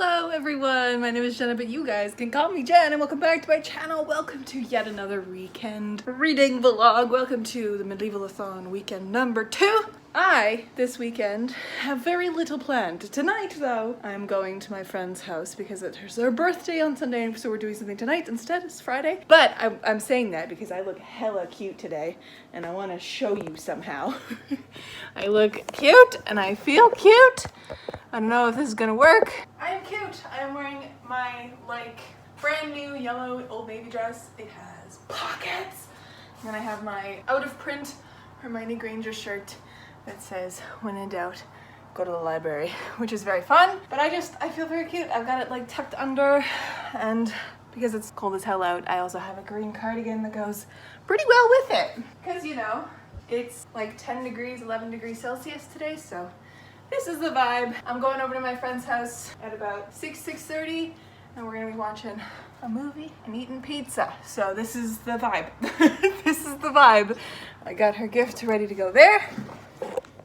Hello everyone, my name is Jenna, but you guys can call me Jen, and welcome back to my channel. Welcome to yet another weekend reading vlog. Welcome to the Medievalathon weekend number 2. This weekend, have very little planned. Tonight, though, I'm going to my friend's house because it's their birthday on Sunday, so we're doing something tonight instead. It's Friday. But I'm saying that because I look hella cute today, and I want to show you somehow. I look cute, and I feel cute. I don't know if this is gonna work. I am cute. I am wearing my, brand new yellow Old Navy dress. It has pockets. And then I have my out-of-print Hermione Granger shirt that says, when in doubt, go to the library, which is very fun. But I feel very cute. I've got it tucked under, and because it's cold as hell out, I also have a green cardigan that goes pretty well with it. Because, you know, it's 10 degrees, 11 degrees Celsius today, so this is the vibe. I'm going over to my friend's house at about 6:30, and we're gonna be watching a movie and eating pizza. So this is the vibe. This is the vibe. I got her gift ready to go there.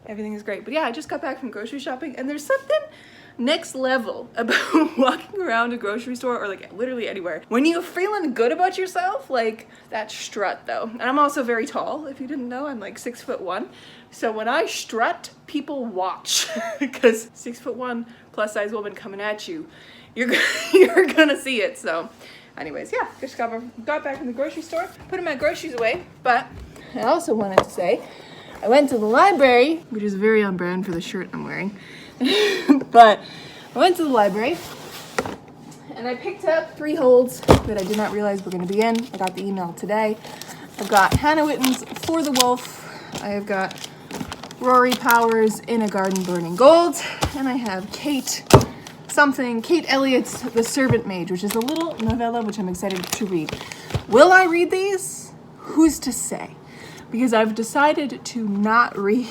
Everything is great. But yeah, I just got back from grocery shopping, and there's something next level about walking around a grocery store or literally anywhere when you're feeling good about yourself, that strut though. And I'm also very tall, if you didn't know. I'm 6'1", so when I strut, people watch because 6'1" plus size woman coming at you, you're gonna see it. So anyways, yeah, just got back from the grocery store, putting my groceries away. But I also wanted to say I went to the library, which is very on brand for the shirt I'm wearing. But I went to the library and I picked up 3 holds that I did not realize were going to be in. I got the email today. I've got Hannah Witton's For the Wolf. I have got Rory Powers' In a Garden Burning Gold. And I have Kate Elliott's The Servant Mage, which is a little novella which I'm excited to read. Will I read these? Who's to say? Because I've decided to not read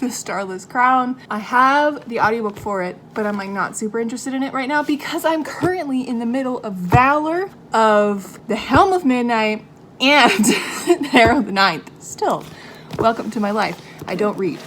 The Starless Crown. I have the audiobook for it, but I'm not super interested in it right now because I'm currently in the middle of Valor, of The Helm of Midnight, and Harrow the Ninth. Still, welcome to my life. I don't read.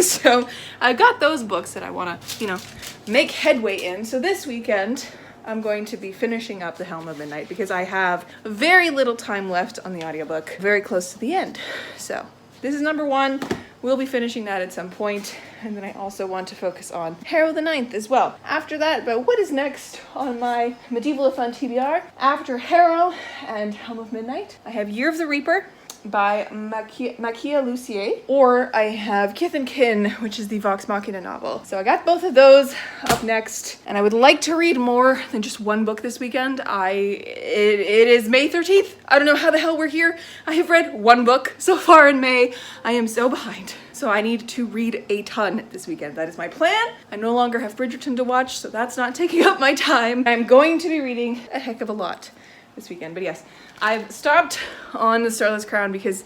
So I got those books that I want to, make headway in. So this weekend, I'm going to be finishing up The Helm of Midnight because I have very little time left on the audiobook, very close to the end. So this is number 1. We'll be finishing that at some point. And then I also want to focus on Harrow the Ninth as well. After that, but what is next on my Medievalathon TBR? After Harrow and Helm of Midnight, I have Year of the Reaper by Makia Lucier, or I have Kith and Kin, which is the Vox Machina novel. So I got both of those up next, and I would like to read more than just one book this weekend. It is May 13th. I don't know how the hell we're here. I have read 1 book so far in May. I am so behind. So I need to read a ton this weekend. That is my plan. I no longer have Bridgerton to watch, so that's not taking up my time. I'm going to be reading a heck of a lot this weekend. But yes, I've stopped on The Starless Crown because,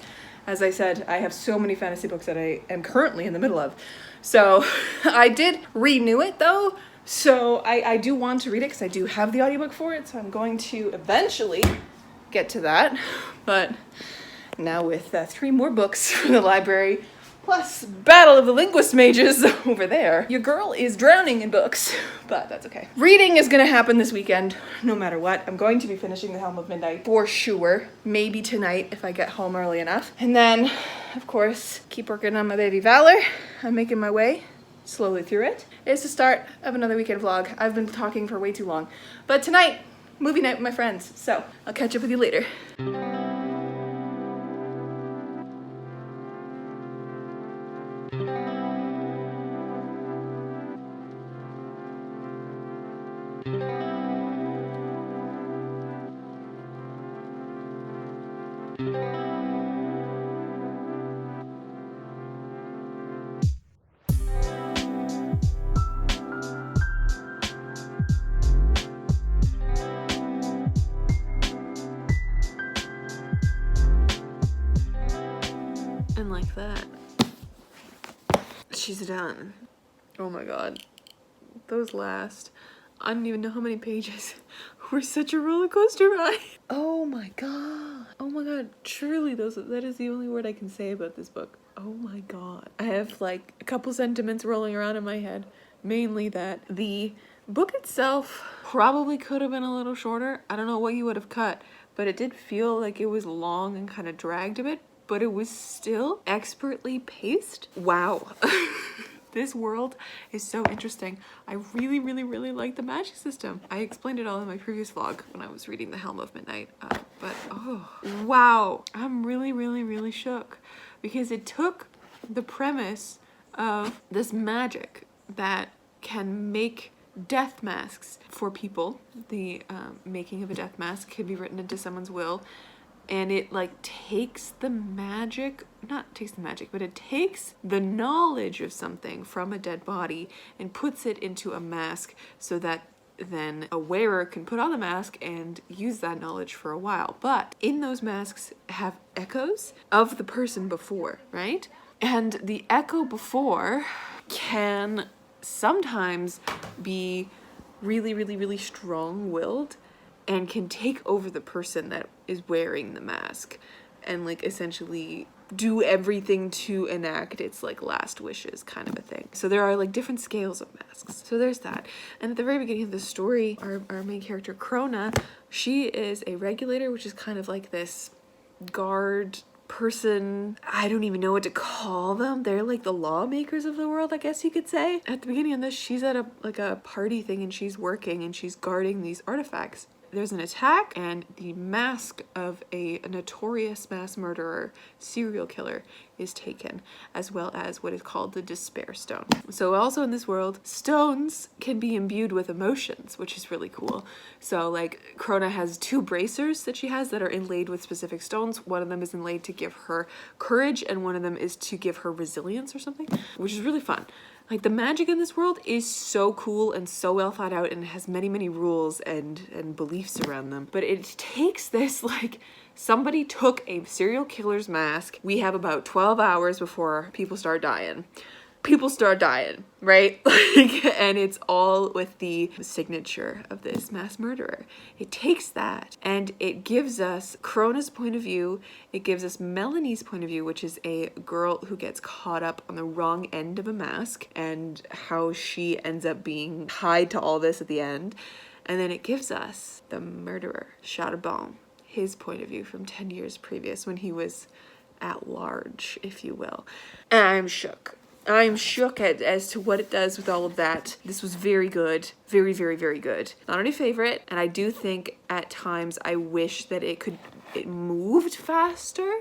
as I said, I have so many fantasy books that I am currently in the middle of. So I did renew it though. So I do want to read it because I do have the audiobook for it. So I'm going to eventually get to that. But now with 3 more books from the library, plus Battle of the Linguist Mages over there, your girl is drowning in books, but that's okay. Reading is gonna happen this weekend, no matter what. I'm going to be finishing The Helm of Midnight for sure. Maybe tonight if I get home early enough. And then, of course, keep working on my baby Valor. I'm making my way slowly through it. It's the start of another weekend vlog. I've been talking for way too long. But tonight, movie night with my friends. So I'll catch up with you later. And like that, she's done. Oh my god, those last, I don't even know how many pages were such a roller coaster ride. Oh my god, truly that is the only word I can say about this book. Oh my god. I have a couple sentiments rolling around in my head, mainly that the Book itself probably could have been a little shorter. I don't know what you would have cut, but it did feel like it was long and kind of dragged a bit, but it was still expertly paced. Wow. This world is so interesting. I really, really, really like the magic system. I explained it all in my previous vlog when I was reading The Helm of Midnight. But oh, wow. I'm really, really, really shook because it took the premise of this magic that can make death masks for people. The making of a death mask could be written into someone's will. And it like takes the magic, not takes the magic, but it takes the knowledge of something from a dead body and puts it into a mask so that then a wearer can put on the mask and use that knowledge for a while. But in those masks have echoes of the person before, right? And the echo before can sometimes be really, really, really strong-willed and can take over the person that is wearing the mask and like essentially do everything to enact its like last wishes kind of a thing. So there are like different scales of masks. So there's that. And at the very beginning of the story, our main character Krona, she is a regulator, which is kind of like this guard person. I don't even know what to call them. They're like the lawmakers of the world, I guess you could say. At the beginning of this, she's at a party thing and she's working and she's guarding these artifacts. There's an attack and the mask of a notorious mass murderer, serial killer, is taken, as well as what is called the Despair Stone. So also in this world, stones can be imbued with emotions, which is really cool. So like Krona has 2 bracers that she has that are inlaid with specific stones. One of them is inlaid to give her courage and one of them is to give her resilience or something, which is really fun. Like the magic in this world is so cool and so well thought out and has many, many rules and beliefs around them. But it takes this, like, somebody took a serial killer's mask. We have about 12 hours before people start dying. People start dying, right? And it's all with the signature of this mass murderer. It takes that and it gives us Krona's point of view. It gives us Melanie's point of view, which is a girl who gets caught up on the wrong end of a mask and how she ends up being tied to all this at the end. And then it gives us the murderer, Chardabon, his point of view from 10 years previous when he was at large, if you will. And I'm shook. I'm shook as to what it does with all of that. This was very good. Very, very, very good. Not only favorite, and I do think at times I wish that it moved faster.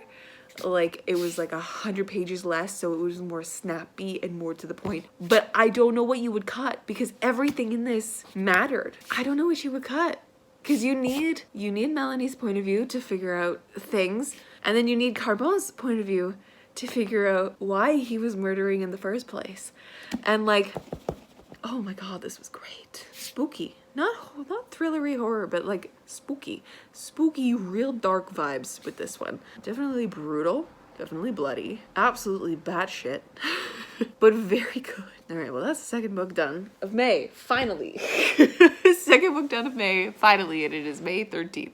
Like it was like 100 pages less, so it was more snappy and more to the point. But I don't know what you would cut because everything in this mattered. I don't know what you would cut. Because you need Melanie's point of view to figure out things, and then you need Chardabon's point of view to figure out why he was murdering in the first place. And like, oh my god, this was great. Spooky. Not thrillery horror, but like spooky. Spooky, real dark vibes with this one. Definitely brutal. Definitely bloody. Absolutely batshit. But very good. Alright, well that's the second book done of May. Finally. Second book done of May. Finally, and it is May 13th.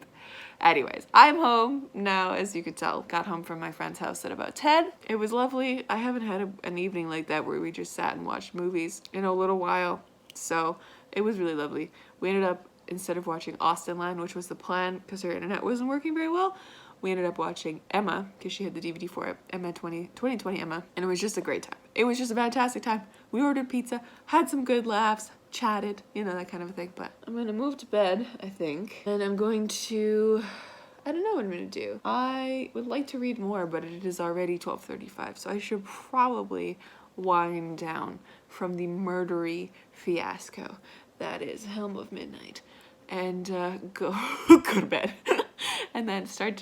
Anyways, I'm home now, as you could tell. Got home from my friend's house at about 10. It was lovely. I haven't had an evening like that where we just sat and watched movies in a little while. So it was really lovely. We ended up, instead of watching Austenland, which was the plan because her internet wasn't working very well, we ended up watching Emma because she had the DVD for it. Emma 2020 Emma. And it was just a great time. It was just a fantastic time. We ordered pizza, had some good laughs, chatted, you know, that kind of a thing. But I'm gonna move to bed, I think, and I'm going to, I don't know what I'm gonna do. I would like to read more, but it is already 12:35, so I should probably wind down from the murdery fiasco that is Helm of Midnight and go to bed and then start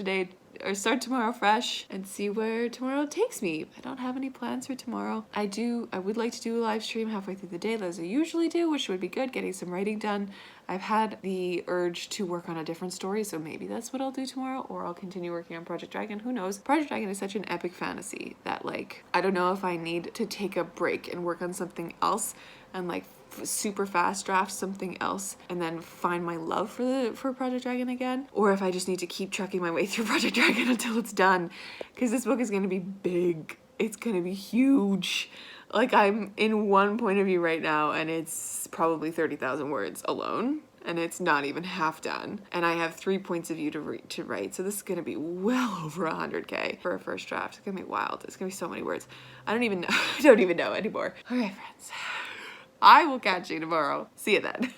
tomorrow fresh and see where tomorrow takes me. I don't have any plans for tomorrow. I would like to do a live stream halfway through the day as I usually do, which would be good, getting some writing done. I've had the urge to work on a different story, so maybe that's what I'll do tomorrow, or I'll continue working on Project Dragon. Who knows? Project Dragon is such an epic fantasy that, like, I don't know if I need to take a break and work on something else and like super fast draft something else and then find my love for Project Dragon again, or if I just need to keep trucking my way through Project Dragon until it's done, because this book is going to be big it's gonna be huge. Like, I'm in one point of view right now, and it's probably 30,000 words alone, and it's not even half done. And I have 3 points of view to write, so this is gonna be well over 100K for a first draft. It's gonna be wild. It's gonna be so many words. I don't even know. I don't even know anymore. All right, friends. I will catch you tomorrow. See you then.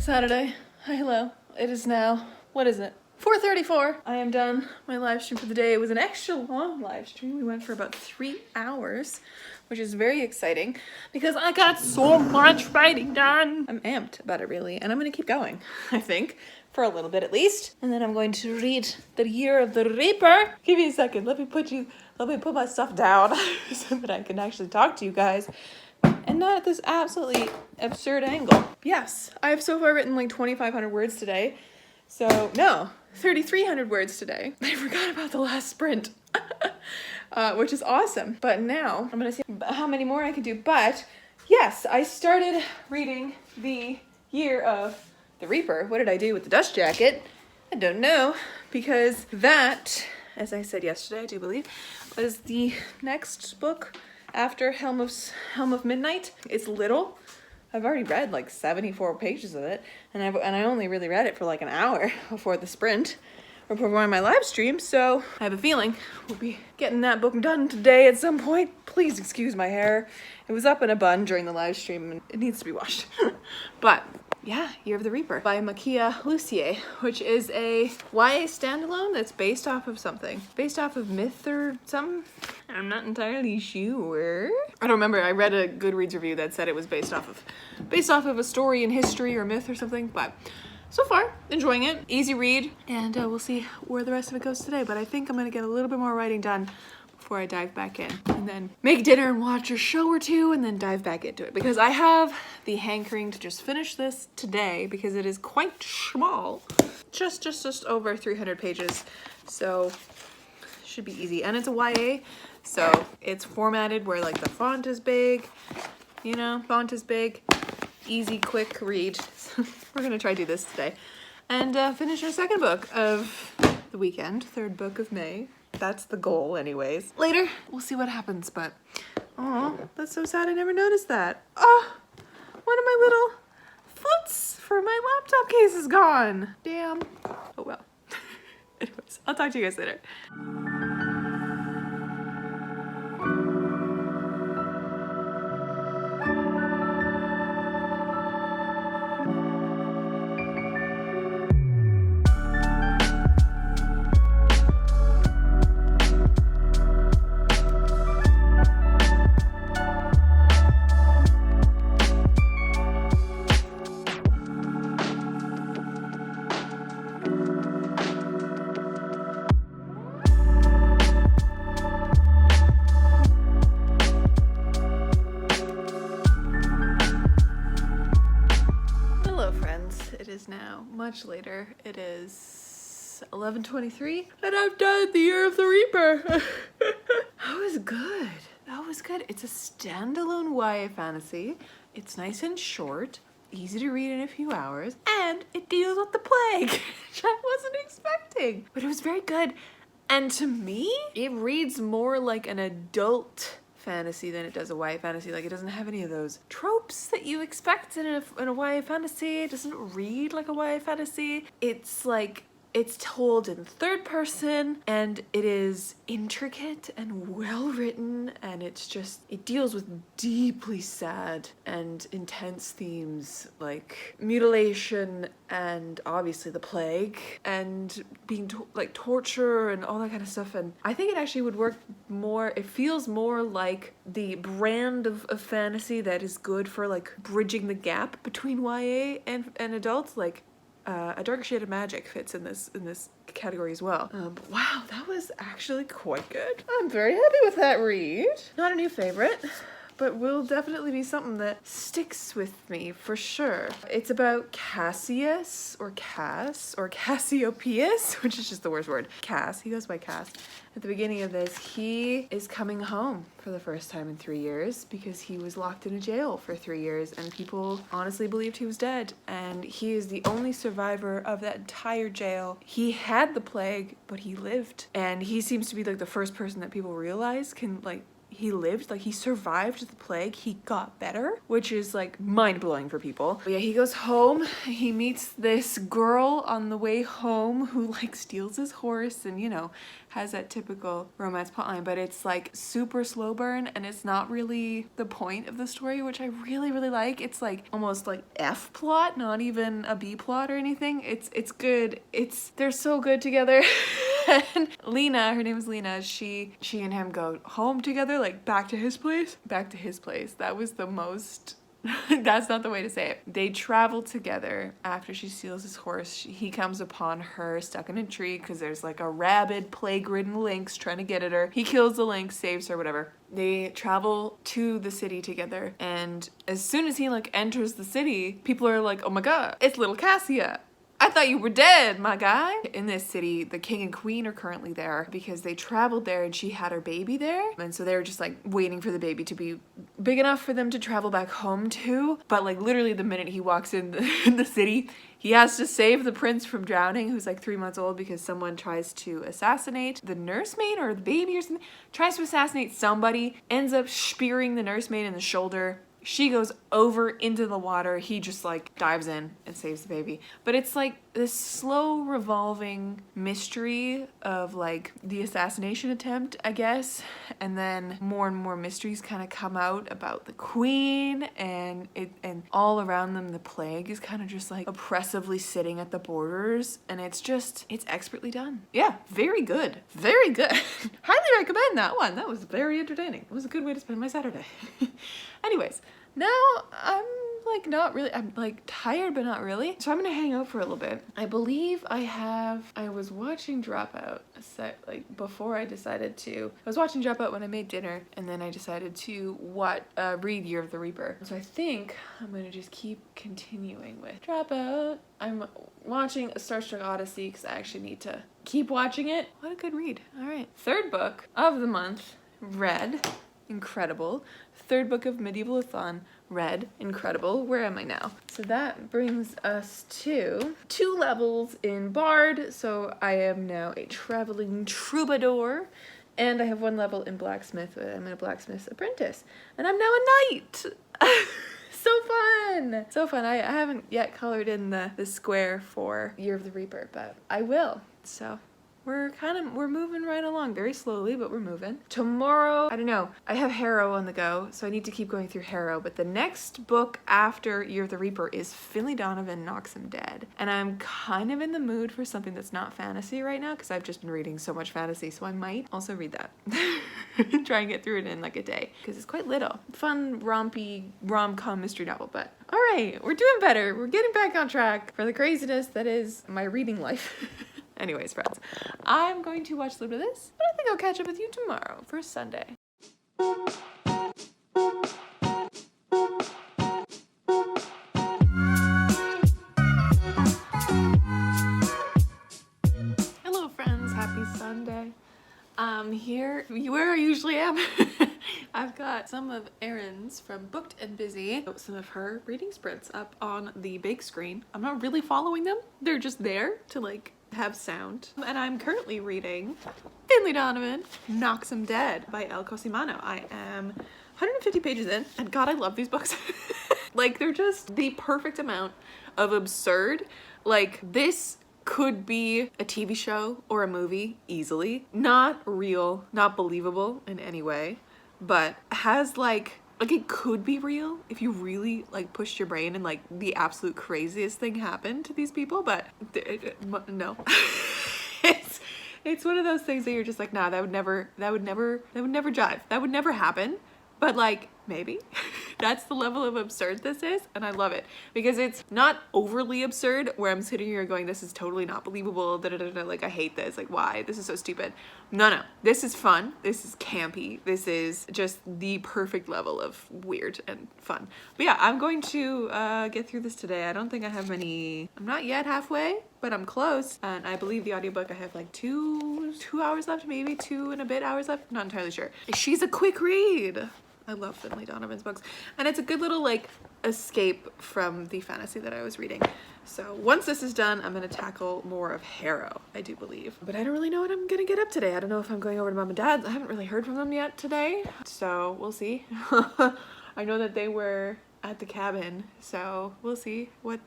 Saturday. Hi, hello. It is now, what is it? 4:34. I am done my live stream for the day. It was an extra long live stream. We went for about 3 hours, which is very exciting because I got so much writing done. I'm amped about it really, and I'm gonna keep going, I think, for a little bit at least. And then I'm going to read The Year of the Reaper. Give me a second. Let me put my stuff down so that I can actually talk to you guys. And not at this absolutely absurd angle. Yes, I have so far written like 2,500 words today. So, no, 3,300 words today. I forgot about the last sprint, which is awesome. But now, I'm gonna see how many more I can do. But, yes, I started reading The Year of the Reaper. What did I do with the dust jacket? I don't know, because that, as I said yesterday, I do believe, was the next book after Helm of Midnight. It's little. I've already read like 74 pages of it, and I only really read it for like an hour before the sprint, or before my live stream, so I have a feeling we'll be getting that book done today at some point. Please excuse my hair. It was up in a bun during the live stream, and it needs to be washed. But yeah, Year of the Reaper by Makia Lucier, which is a YA standalone that's based off of something. Based off of myth or something? I'm not entirely sure. I don't remember. I read a Goodreads review that said it was based off of a story in history or myth or something, but so far, enjoying it. Easy read, and we'll see where the rest of it goes today, but I think I'm gonna get a little bit more writing done before I dive back in, and then make dinner and watch a show or two, and then dive back into it, because I have the hankering to just finish this today because it is quite small, just over 300 pages, so should be easy. And it's a YA, so it's formatted where like the font is big, you know, easy, quick read. So we're gonna try to do this today and finish our second book of the weekend, third book of May. That's the goal anyways. Later, we'll see what happens, but oh, that's so sad I never noticed that. Oh, one of my little foots for my laptop case is gone. Damn. Oh well. Anyways, I'll talk to you guys later. Now much later. It is 11:23 and I've done The Year of the Reaper. That was good. That was good. It's a standalone YA fantasy. It's nice and short, easy to read in a few hours, and it deals with the plague, which I wasn't expecting. But it was very good. And to me, it reads more like an adult fantasy than it does a YA fantasy. Like, it doesn't have any of those tropes that you expect in a YA fantasy. It doesn't read like a YA fantasy. It's like It's told in third person, and it is intricate and well written, and it deals with deeply sad and intense themes like mutilation and obviously the plague and being like torture and all that kind of stuff. And I think it actually would work more, it feels more like the brand of fantasy that is good for like bridging the gap between YA and adults. Like A Darker Shade of Magic fits in this category as well. But wow, that was actually quite good. I'm very happy with that read. Not a new favorite, but will definitely be something that sticks with me for sure. It's about Cassius, or Cass, or Cassiopeus, which is just the worst word. Cass, he goes by Cass. At the beginning of this, he is coming home for the first time in 3 years because he was locked in a jail for 3 years and people honestly believed he was dead. And he is the only survivor of that entire jail. He had the plague, but he lived. And he seems to be like the first person that people realize can like, he lived, like he survived the plague, he got better, which is like mind-blowing for people. But yeah, he goes home, he meets this girl on the way home who like steals his horse and, you know, has that typical romance plotline, but it's like super slow burn and it's not really the point of the story, which I really, really like. It's like almost like F plot, not even a B plot or anything. It's good. They're so good together. And Lena, her name is Lena, she and him go home together, like back to his place. That was the most that's not the way to say it. They travel together after she steals his horse. He comes upon her stuck in a tree because there's like a rabid, plague-ridden lynx trying to get at her. He kills the lynx, saves her, whatever. They travel to the city together, and as soon as he like enters the city, people are like, oh my god, it's little Cassia. I thought you were dead, my guy. In this city, the king and queen are currently there because they traveled there and she had her baby there. And so they were just like waiting for the baby to be big enough for them to travel back home to. But like literally the minute he walks in the city, he has to save the prince from drowning, who's like 3 months old, because someone tries to assassinate the nursemaid or the baby or something. Tries to assassinate somebody, ends up spearing the nursemaid in the shoulder. She goes over into the water. He just like dives in and saves the baby. But it's like this slow revolving mystery of like the assassination attempt, I guess. And then more and more mysteries kind of come out about the queen and all around them the plague is kind of just like oppressively sitting at the borders. And it's expertly done. Yeah, very good. Very good. Highly recommend that one. That was very entertaining. It was a good way to spend my Saturday. Anyways, now I'm like tired, but not really. So I'm gonna hang out for a little bit. I believe I was watching Dropout before I decided to. I was watching Dropout when I made dinner, and then I decided to read Year of the Reaper. So I think I'm gonna just keep continuing with Dropout. I'm watching A Starstruck Odyssey because I actually need to keep watching it. What a good read. All right. Third book of the month, read. Incredible. Third book of Medieval-a-thon, read. Incredible. Where am I now? So that brings us to 2 levels in Bard. So I am now a traveling troubadour. And I have 1 level in Blacksmith. I'm a blacksmith's apprentice. And I'm now a knight. So fun. So fun. I haven't yet colored in the square for Year of the Reaper, but I will. So we're moving right along, very slowly, but we're moving. Tomorrow, I don't know, I have Harrow on the go, so I need to keep going through Harrow, but the next book after Year of the Reaper is Finley Donovan Knocks Him Dead. And I'm kind of in the mood for something that's not fantasy right now, because I've just been reading so much fantasy, so I might also read that. Try and get through it in like a day, because it's quite little. Fun, rompy, rom-com mystery novel, but all right, we're doing better. We're getting back on track for the craziness that is my reading life. Anyways, friends, I'm going to watch a little bit of this, but I think I'll catch up with you tomorrow for Sunday. Hello, friends. Happy Sunday. I'm here where I usually am. I've got some of Erin's from Booked and Busy, some of her reading sprints up on the big screen. I'm not really following them. They're just there to like have sound. And I'm currently reading Finley Donovan Knocks Him Dead by El Cosimano. I am 150 pages in, and God, I love these books. Like, they're just the perfect amount of absurd. Like, this could be a TV show or a movie easily. Not real, not believable in any way, but has like it could be real if you really like pushed your brain and like the absolute craziest thing happened to these people, but no. It's one of those things that you're just like, nah, that would never jive. That would never happen. But like, maybe. That's the level of absurd this is, and I love it. Because it's not overly absurd, where I'm sitting here going, this is totally not believable, like, I hate this, like, why? This is so stupid. No. This is fun. This is campy. This is just the perfect level of weird and fun. But yeah, I'm going to get through this today. I don't think I have many... I'm not yet halfway, but I'm close. And I believe the audiobook, I have like two hours left, maybe 2 and a bit hours left. Not entirely sure. She's a quick read. I love Finlay Donovan's books, and it's a good little like escape from the fantasy that I was reading. So once this is done, I'm gonna tackle more of Harrow, I do believe. But I don't really know what I'm gonna get up today. I don't know if I'm going over to Mom and Dad's. I haven't really heard from them yet today, so we'll see. I know that they were at the cabin, so we'll see what's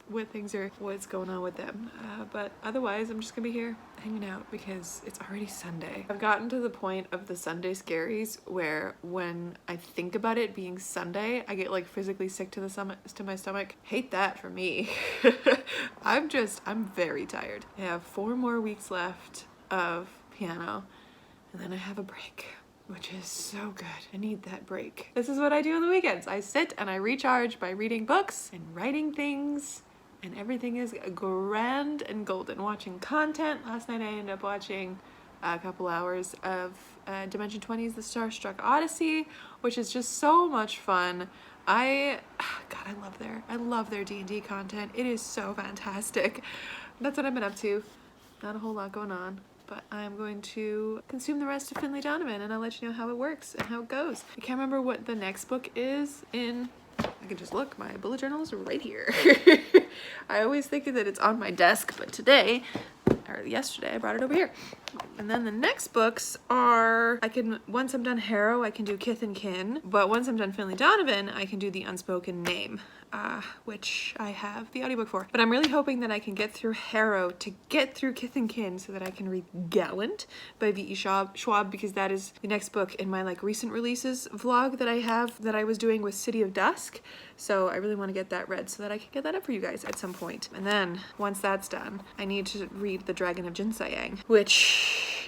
going on with them. But otherwise, I'm just gonna be here hanging out because it's already Sunday. I've gotten to the point of the Sunday scaries where when I think about it being Sunday, I get like physically sick to my stomach. Hate that for me. I'm very tired. I have 4 more weeks left of piano, and then I have a break, which is so good. I need that break. This is what I do on the weekends. I sit and I recharge by reading books and writing things, and everything is grand and golden. Watching content. Last night I ended up watching a couple hours of Dimension 20's The Starstruck Odyssey, which is just so much fun. I love their D&D content. It is so fantastic. That's what I've been up to. Not a whole lot going on, but I'm going to consume the rest of Finlay Donovan, and I'll let you know how it works and how it goes. I can't remember what the next book is in... I can just look. My bullet journal is right here. I always think that it's on my desk, but today, or yesterday, I brought it over here. And then the next books are, once I'm done Harrow, I can do Kith and Kin, but once I'm done Finlay Donovan, I can do The Unspoken Name, which I have the audiobook for. But I'm really hoping that I can get through Harrow to get through Kith and Kin so that I can read Gallant by V.E. Schwab, because that is the next book in my like recent releases vlog that I was doing with City of Dusk. So I really want to get that read so that I can get that up for you guys at some point. And then once that's done, I need to read The Dragon of Jinsayang, which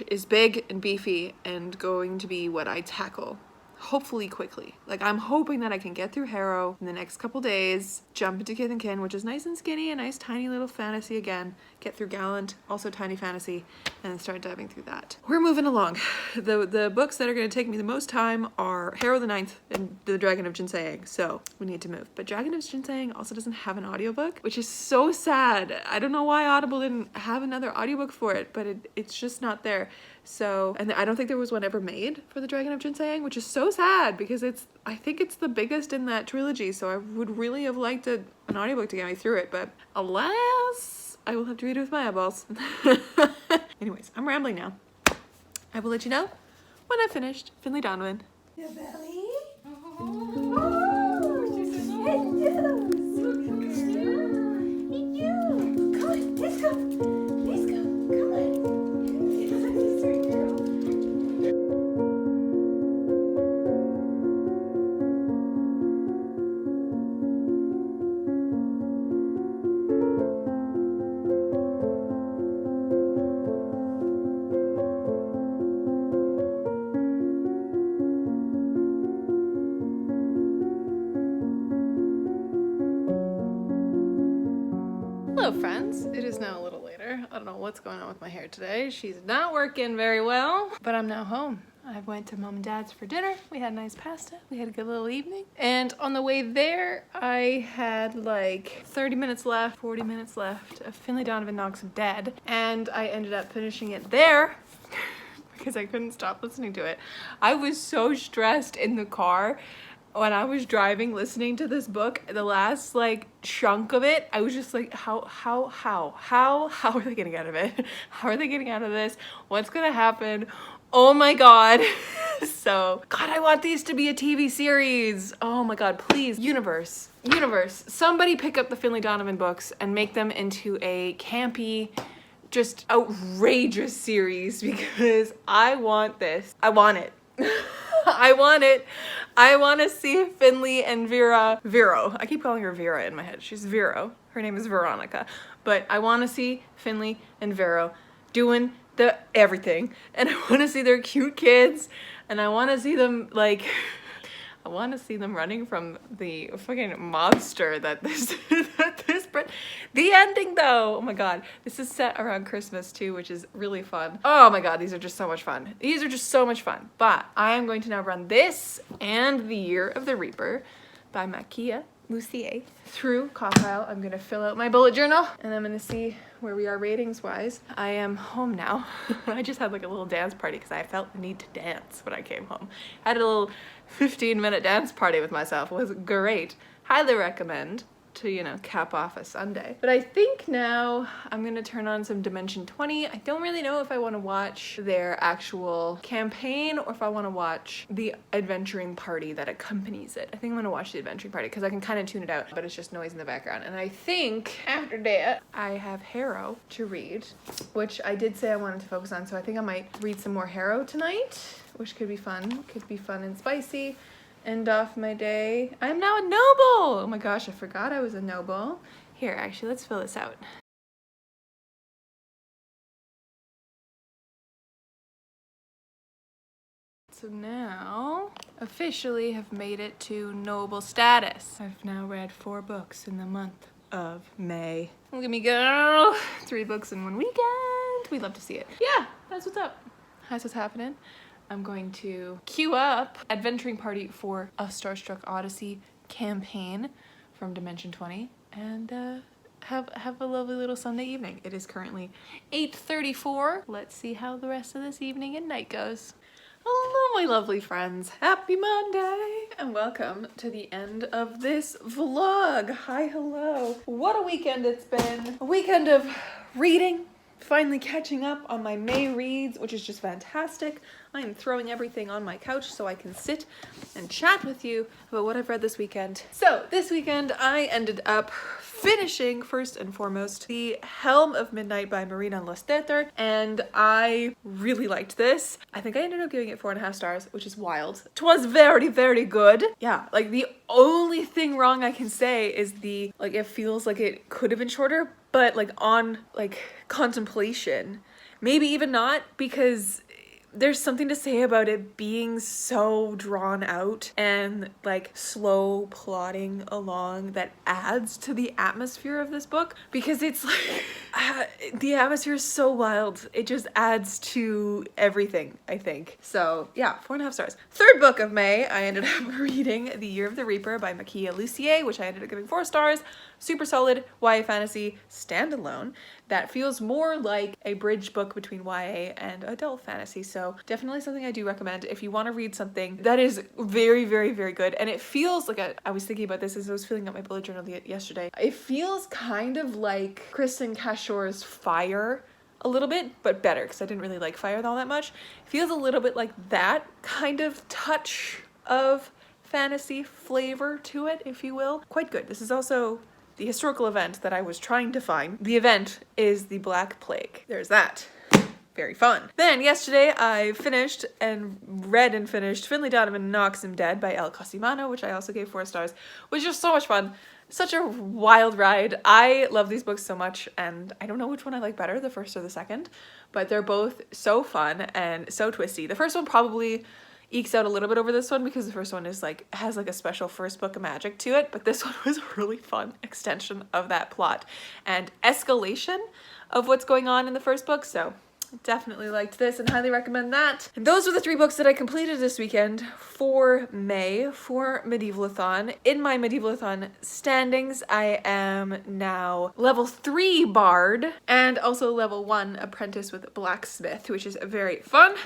is big and beefy and going to be what I tackle hopefully quickly. Like, I'm hoping that I can get through Harrow in the next couple days, jump into Kith and Kin, which is nice and skinny, a nice tiny little fantasy again, get through Gallant, also tiny fantasy, and then start diving through that. We're moving along. The books that are going to take me the most time are Harrow the Ninth and The Dragon of Jinsayang, so we need to move. But Dragon of Jinsayang also doesn't have an audiobook, which is so sad. I don't know why Audible didn't have another audiobook for it, but it's just not there. So, and I don't think there was one ever made for The Dragon of Jinsayang, which is so sad because I think it's the biggest in that trilogy, so I would really have liked an audiobook to get me through it, but alas, I will have to read it with my eyeballs. Anyways, I'm rambling now. I will let you know when I've finished Finlay Donovan. Your belly? Oh, she's so hello. Hey, you. Come on, let's go. Let's go. Come on. Sweet girl. Hello friends, it is now a little later. I don't know what's going on with my hair today. She's not working very well, but I'm now home. I went to Mom and Dad's for dinner. We had nice pasta. We had a good little evening. And on the way there, I had like 30 minutes left, 40 minutes left of Finlay Donovan Knocks Dead. And I ended up finishing it there because I couldn't stop listening to it. I was so stressed in the car when I was driving listening to this book. The last like chunk of it, I was just like, how are they getting out of it? How are they getting out of this? What's gonna happen? Oh my god. So god, I want these to be a TV series. Oh my god, please, universe, somebody pick up the Finlay Donovan books and make them into a campy just outrageous series because I want this. I want it. I want it. I want to see Finley and Vero. I keep calling her Vera in my head. She's Vero. Her name is Veronica. But I want to see Finley and Vero doing the everything. And I want to see their cute kids. And I want to see them like... I want to see them running from the fucking monster that this the ending though. Oh my god. This is set around Christmas too, which is really fun. Oh my god, these are just so much fun. These are just so much fun. But I am going to now run this and The Year of the Reaper by Makia Lucier through Cockpile. I'm gonna fill out my bullet journal and I'm gonna see where we are ratings wise. I am home now. I just had like a little dance party because I felt the need to dance when I came home. I had a little 15-minute dance party with myself. It was great. Highly recommend to, you know, cap off a Sunday. But I think now I'm gonna turn on some Dimension 20. I don't really know if I want to watch their actual campaign or if I want to watch the adventuring party that accompanies it. I think I'm gonna watch the adventuring party because I can kind of tune it out, but it's just noise in the background. And I think after that, I have Harrow to read, which I did say I wanted to focus on, so I think I might read some more Harrow tonight, which could be fun. Could be fun and spicy. End off my day. I'm now a noble! Oh my gosh, I forgot I was a noble. Here, actually, let's fill this out. So now, officially have made it to noble status. I've now read 4 books in the month of May. Look at me go! 3 books in 1 weekend. We'd love to see it. Yeah, that's what's up. That's what's happening. I'm going to queue up Adventuring Party for a Starstruck Odyssey campaign from Dimension 20 and have a lovely little Sunday evening. It is currently 8:34. Let's see how the rest of this evening and night goes. Hello, my lovely friends. Happy Monday and welcome to the end of this vlog. Hi, hello. What a weekend it's been. A weekend of reading. Finally catching up on my May reads, which is just fantastic. I am throwing everything on my couch so I can sit and chat with you about what I've read this weekend. So this weekend I ended up finishing, first and foremost, The Helm of Midnight by Marina Losteter, and I really liked this. I think I ended up giving it 4.5 stars, which is wild. 'Twas very, very good. Yeah, like the only thing wrong I can say is it feels like it could have been shorter, but like on contemplation, maybe even not, because there's something to say about it being so drawn out and like slow plodding along that adds to the atmosphere of this book, because it's like the atmosphere is so wild. It just adds to everything, I think. So yeah, 4.5 stars. Third book of May, I ended up reading The Year of the Reaper by Makia Lucier, which I ended up giving 4 stars. Super solid YA fantasy standalone that feels more like a bridge book between YA and adult fantasy. So definitely something I do recommend if you want to read something that is very, very, very good. And it feels like I was thinking about this as I was filling out my bullet journal yesterday. It feels kind of like Kristen Cashor's Fire a little bit, but better, because I didn't really like Fire all that much. It feels a little bit like that kind of touch of fantasy flavor to it, if you will. Quite good. This is also the historical event that I was trying to find. The event is the Black Plague. There's that. Very fun. Then yesterday I finished Finley Donovan Knocks Him Dead by El Cosimano, which I also gave 4 stars, which is so much fun. Such a wild ride. I love these books so much, and I don't know which one I like better, the first or the second, but they're both so fun and so twisty. The first one probably ekes out a little bit over this one because the first one is has a special first book of magic to it, but this one was a really fun extension of that plot and escalation of what's going on in the first book. So definitely liked this and highly recommend that. And those were the 3 books that I completed this weekend for May for Medievalathon. In my Medievalathon standings, I am now level 3 Bard and also level 1 Apprentice with Blacksmith, which is very fun.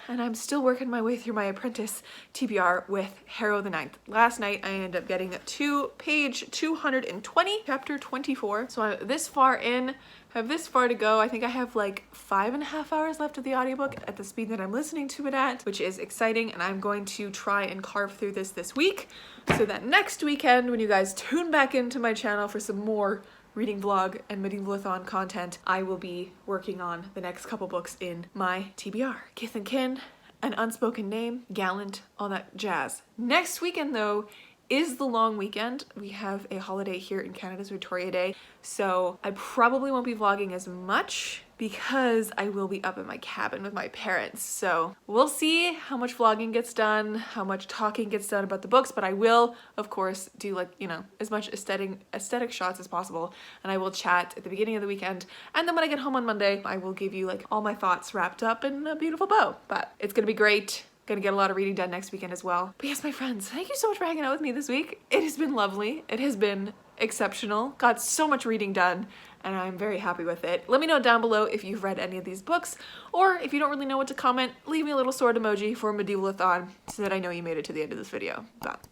And I'm still working my way through my Apprentice TBR with Harrow the Ninth. Last night I ended up getting to page 220, chapter 24. So I'm this far in. Have this far to go. I think I have like 5.5 hours left of the audiobook at the speed that I'm listening to it at, which is exciting, and I'm going to try and carve through this week so that next weekend when you guys tune back into my channel for some more reading vlog and Medievalathon content, I will be working on the next couple books in my TBR. Kith and Kin, An Unspoken Name, Gallant, all that jazz. Next weekend though is the long weekend. We have a holiday here in Canada's Victoria Day, so I probably won't be vlogging as much because I will be up in my cabin with my parents. So we'll see how much vlogging gets done, how much talking gets done about the books, but I will, of course, do like, you know, as much aesthetic shots as possible, and I will chat at the beginning of the weekend, and then when I get home on Monday, I will give you like all my thoughts wrapped up in a beautiful bow. But it's gonna be great. Gonna get a lot of reading done next weekend as well. But yes, my friends, thank you so much for hanging out with me this week. It has been lovely. It has been exceptional. Got so much reading done, and I'm very happy with it. Let me know down below if you've read any of these books, or if you don't really know what to comment, leave me a little sword emoji for Medievalathon so that I know you made it to the end of this video. But,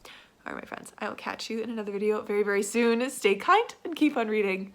all right, my friends, I will catch you in another video very, very soon. Stay kind and keep on reading.